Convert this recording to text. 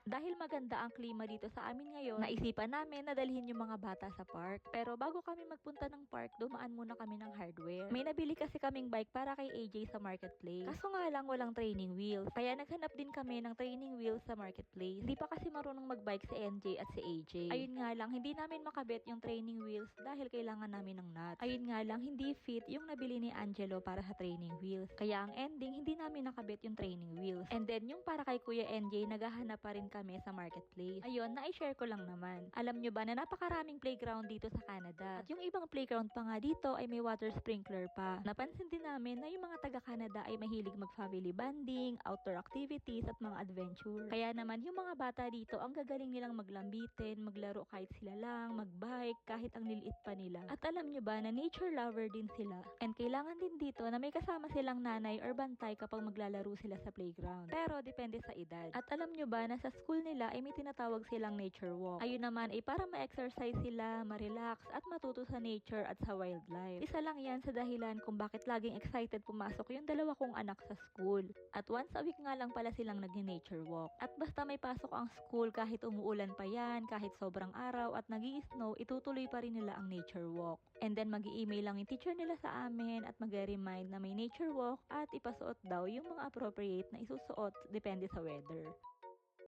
Dahil maganda ang klima dito sa amin ngayon, naisipan namin na dalhin yung mga bata sa park. Pero bago kami magpunta ng park, dumaan muna kami ng hardware. May nabili kasi kaming bike para kay AJ sa marketplace. Kaso nga lang walang training wheels. Kaya naghanap din kami ng training wheels sa marketplace. Hindi pa kasi marunong magbike si NJ at si AJ. Ayun nga lang, hindi namin makabit yung training wheels dahil kailangan namin ng nuts. Ayun nga lang, hindi fit yung nabili ni Angelo para sa training wheels. Kaya ang ending, hindi namin nakabit yung training wheels. And then yung para kay Kuya NJ, naghahanap pa rin kami sa marketplace. Ayun, na-share ko lang naman. Alam nyo ba na napakaraming playground dito sa Canada? At yung ibang playground pa nga dito ay may water sprinkler pa. Napansin din namin na yung mga taga-Canada ay mahilig mag-family bonding, outdoor activities at mga adventure. Kaya naman yung mga bata dito, ang gagaling nilang maglambitin, maglaro kahit sila lang, magbike, kahit ang liliit pa nila. At alam nyo ba na nature lover din sila? And kailangan din dito na may kasama silang nanay or bantay kapag maglalaro sila sa playground. Pero depende sa edad. At alam nyo ba na sa school nila ay may tinatawag silang nature walk. Ayun naman ay para ma-exercise sila, ma-relax at matuto sa nature at sa wildlife. Isa lang yan sa dahilan kung bakit laging excited pumasok yung dalawa kong anak sa school. At once a week nga lang pala silang nag-nature walk. At basta may pasok ang school kahit umuulan pa yan, kahit sobrang araw at nag-i-snow, itutuloy pa rin nila ang nature walk. And then mag-i-email lang yung teacher nila sa amin at mag-remind na may nature walk at ipasuot daw yung mga appropriate na isusuot depende sa weather.